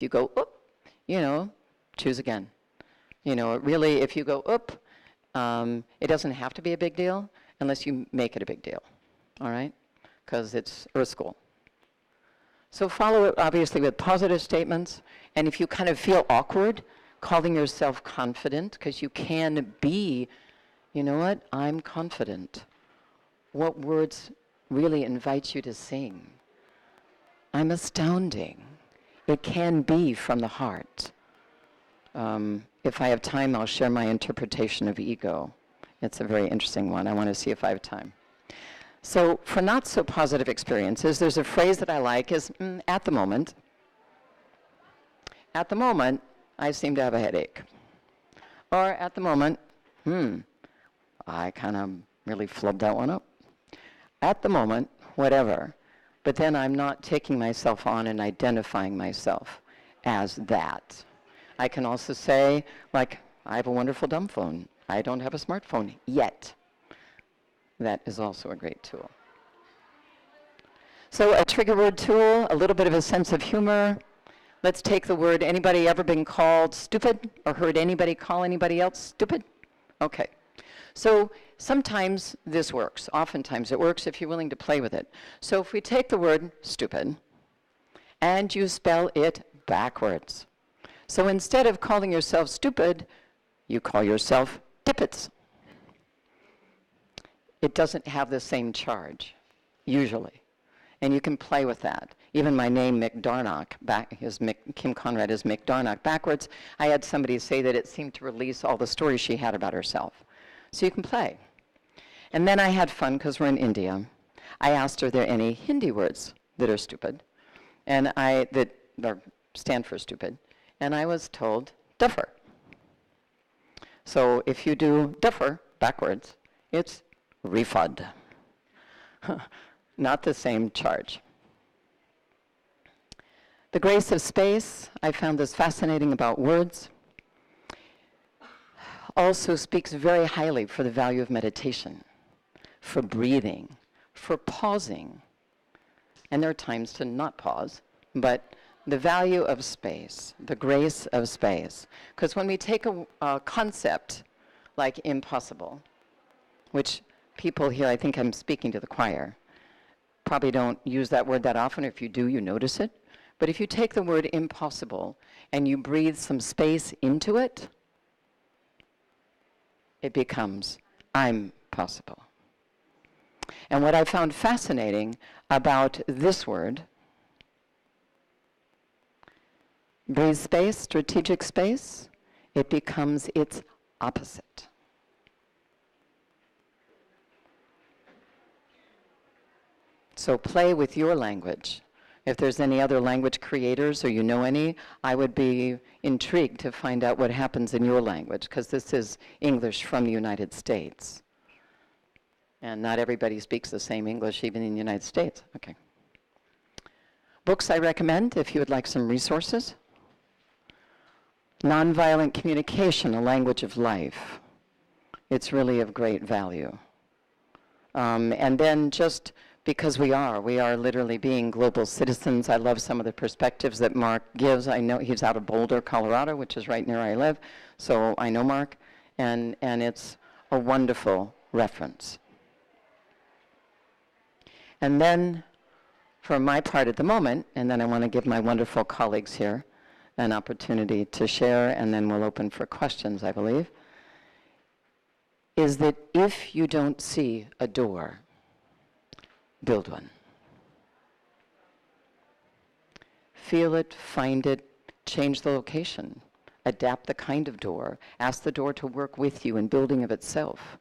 you go, oop, you know, choose again. You know, really, if you go, oop, it doesn't have to be a big deal unless you make it a big deal, all right? Because it's Earth School. So follow it, obviously, with positive statements. And if you kind of feel awkward, calling yourself confident, because you can be, you know what, I'm confident. What words really invite you to sing? I'm astounding. It can be from the heart. If I have time, I'll share my interpretation of ego. It's a very interesting one. I want to see if I have time. So for not so positive experiences, there's a phrase that I like is, at the moment, I seem to have a headache. Or at the moment, I kind of really flubbed that one up. At the moment, whatever. But then I'm not taking myself on and identifying myself as that. I can also say, like, I have a wonderful dumb phone. I don't have a smartphone yet. That is also a great tool. So a trigger word tool, a little bit of a sense of humor. Let's take the word, anybody ever been called stupid or heard anybody call anybody else stupid? Okay. So sometimes this works. Oftentimes it works if you're willing to play with it. So if we take the word stupid and you spell it backwards. So instead of calling yourself stupid, you call yourself tippets. It doesn't have the same charge, usually. And you can play with that. Even my name, McDarnock, Kim Conrad is McDarnock backwards. I had somebody say that it seemed to release all the stories she had about herself. So you can play. And then I had fun because we're in India. I asked, are there any Hindi words that are stupid? And that stand for stupid. And I was told, duffer. So if you do duffer backwards, it's refud. Not the same charge. The grace of space, I found this fascinating about words, also speaks very highly for the value of meditation, for breathing, for pausing. And there are times to not pause, but the value of space, the grace of space. Because when we take a concept like impossible, which people here, I think I'm speaking to the choir, probably don't use that word that often. If you do, you notice it. But if you take the word impossible and you breathe some space into it, it becomes I'm possible. And what I found fascinating about this word, breathe space, strategic space, it becomes its opposite. So play with your language. If there's any other language creators or you know any, I would be intrigued to find out what happens in your language, because this is English from the United States. And not everybody speaks the same English, even in the United States. Okay. Books I recommend if you would like some resources. Nonviolent Communication, A Language of Life. It's really of great value. And then just because we are literally being global citizens. I love some of the perspectives that Mark gives. I know he's out of Boulder, Colorado, which is right near where I live. So I know Mark, and it's a wonderful reference. And then for my part at the moment, and then I want to give my wonderful colleagues here an opportunity to share, and then we'll open for questions, I believe, is that if you don't see a door, build one. Feel it, find it, change the location, adapt the kind of door, ask the door to work with you in building of itself,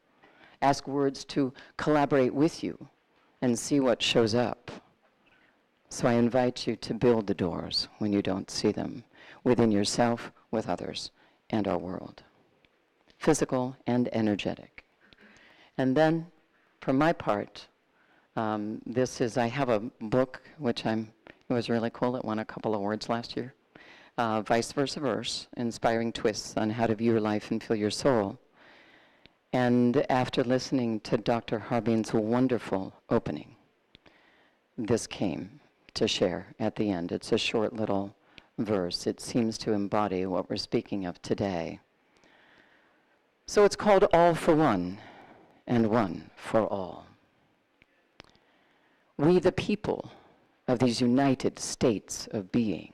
ask words to collaborate with you and see what shows up. So I invite you to build the doors when you don't see them, within yourself, with others, and our world, physical and energetic. And then, for my part, I have a book, which it was really cool. It won a couple awards last year. Vice Versa Verse, Inspiring Twists on How to View Your Life and Feel Your Soul. And after listening to Dr. Harbin's wonderful opening, this came to share at the end. It's a short little verse. It seems to embody what we're speaking of today. So it's called All for One and One for All. We, the people of these united states of being,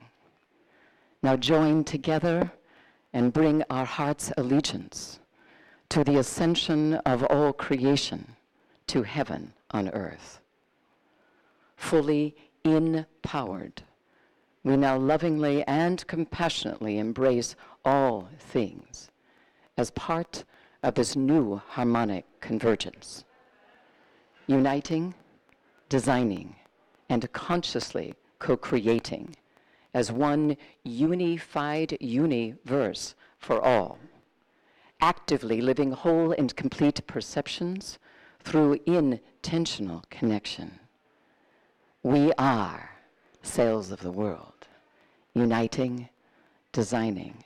now join together and bring our heart's allegiance to the ascension of all creation to heaven on earth. Fully empowered, we now lovingly and compassionately embrace all things as part of this new harmonic convergence, uniting, designing, and consciously co-creating as one unified universe for all, actively living whole and complete perceptions through intentional connection. We are cells of the world, uniting, designing,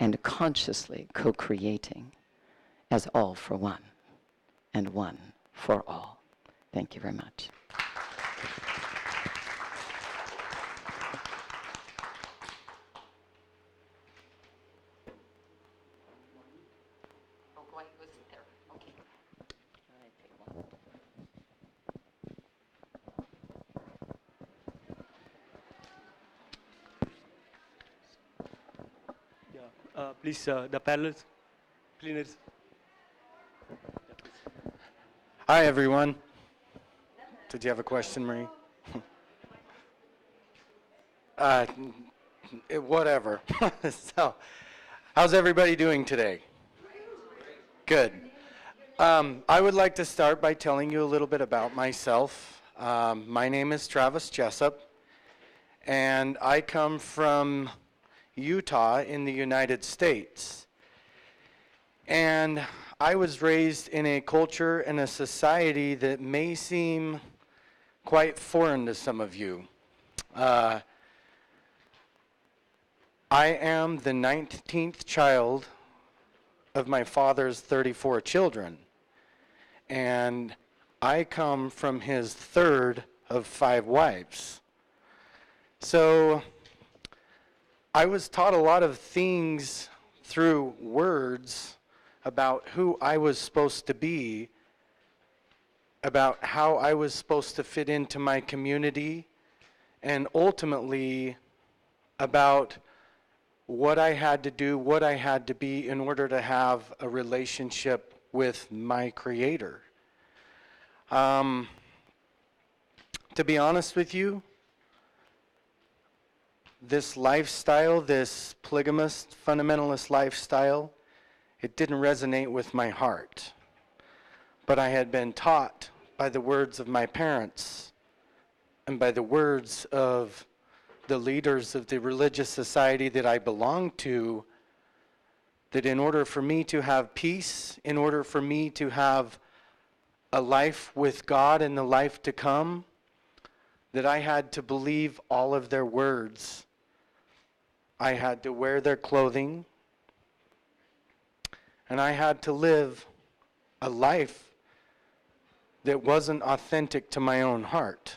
and consciously co-creating as all for one and one for all. Thank you very much. Please, the panelists, please. Hi, everyone. Did you have a question, Marie? Whatever. So, how's everybody doing today? Good. I would like to start by telling you a little bit about myself. My name is Travis Jessup, and I come from Utah in the United States. And I was raised in a culture and a society that may seem quite foreign to some of you. I am the 19th child of my father's 34 children, and I come from his third of 5 wives. So I was taught a lot of things through words about who I was supposed to be, about how I was supposed to fit into my community, and ultimately about what I had to do, what I had to be in order to have a relationship with my Creator. To be honest with you, this lifestyle, this polygamous fundamentalist lifestyle, it didn't resonate with my heart. But I had been taught by the words of my parents and by the words of the leaders of the religious society that I belonged to, that in order for me to have peace, in order for me to have a life with God and the life to come, that I had to believe all of their words. I had to wear their clothing, and I had to live a life that wasn't authentic to my own heart.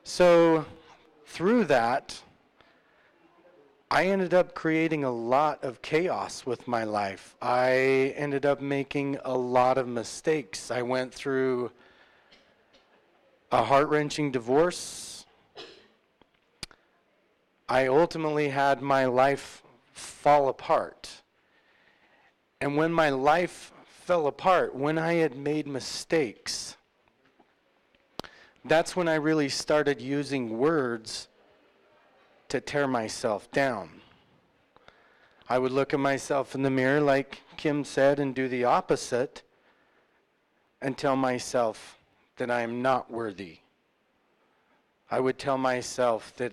So through that, I ended up creating a lot of chaos with my life. I ended up making a lot of mistakes. I went through a heart-wrenching divorce. I ultimately had my life fall apart. And when my life fell apart, when I had made mistakes, that's when I really started using words to tear myself down. I would look at myself in the mirror, like Kim said, and do the opposite, and tell myself that I am not worthy. I would tell myself that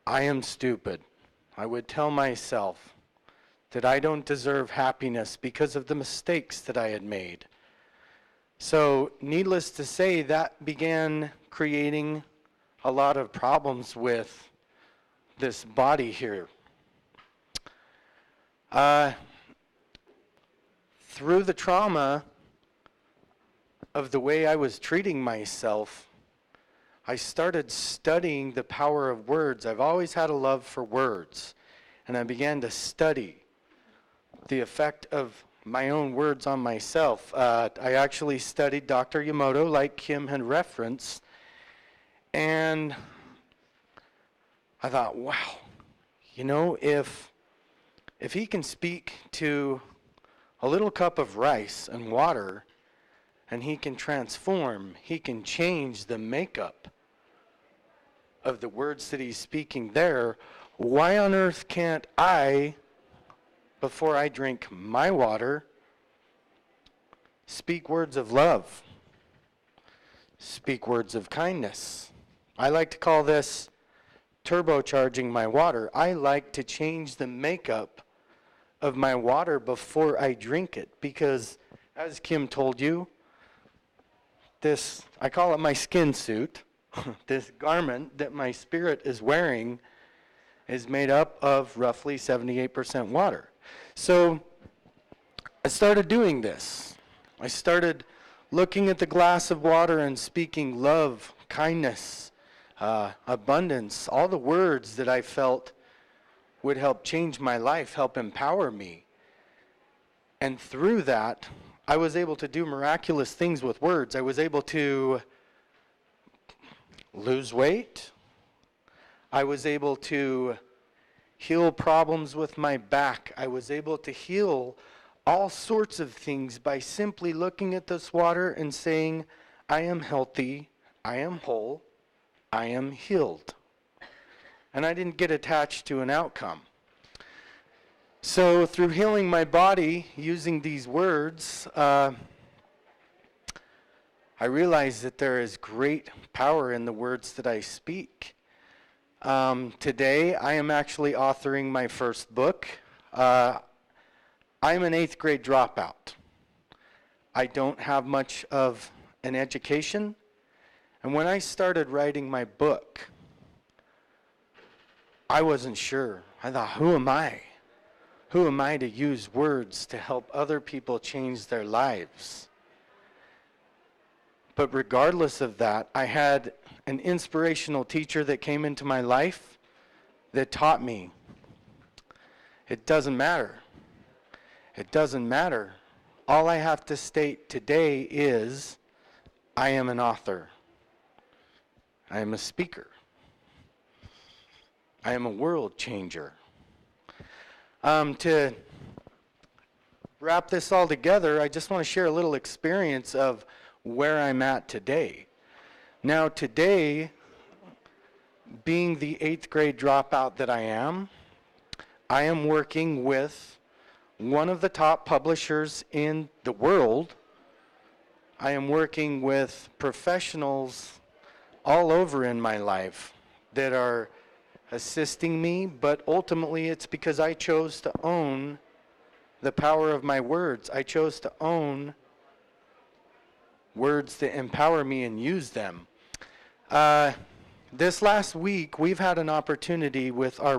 I am stupid. I would tell myself that I don't deserve happiness because of the mistakes that I had made. So, needless to say, that began creating a lot of problems with this body here. Through the trauma of the way I was treating myself, I started studying the power of words. I've always had a love for words, and I began to study the effect of my own words on myself. I actually studied Dr. Yamoto, like Kim had referenced, and I thought, wow, you know, if he can speak to a little cup of rice and water, and he can transform, he can change the makeup of the words that he's speaking there, why on earth can't I, before I drink my water, speak words of love, speak words of kindness? I like to call this turbocharging my water. I like to change the makeup of my water before I drink it, because as Kim told you, this, I call it my skin suit, this garment that my spirit is wearing is made up of roughly 78% water. So I started doing this. I started looking at the glass of water and speaking love, kindness, abundance, all the words that I felt would help change my life, help empower me. And through that, I was able to do miraculous things with words. I was able to lose weight. I was able to heal problems with my back. I was able to heal all sorts of things by simply looking at this water and saying, I am healthy, I am whole, I am healed. And I didn't get attached to an outcome. So through healing my body using these words, I realized that there is great power in the words that I speak. Today, I am actually authoring my first book. I'm an 8th grade dropout. I don't have much of an education. And when I started writing my book, I wasn't sure. I thought, who am I? Who am I to use words to help other people change their lives? But regardless of that, I had an inspirational teacher that came into my life that taught me, it doesn't matter. It doesn't matter. All I have to state today is, I am an author. I am a speaker. I am a world changer. To wrap this all together, I just want to share a little experience of where I'm at today. Now today, being the 8th grade dropout that I am working with one of the top publishers in the world. I am working with professionals all over in my life that are assisting me, but ultimately it's because I chose to own the power of my words. I chose to own words that empower me and use them. This last week, we've had an opportunity with our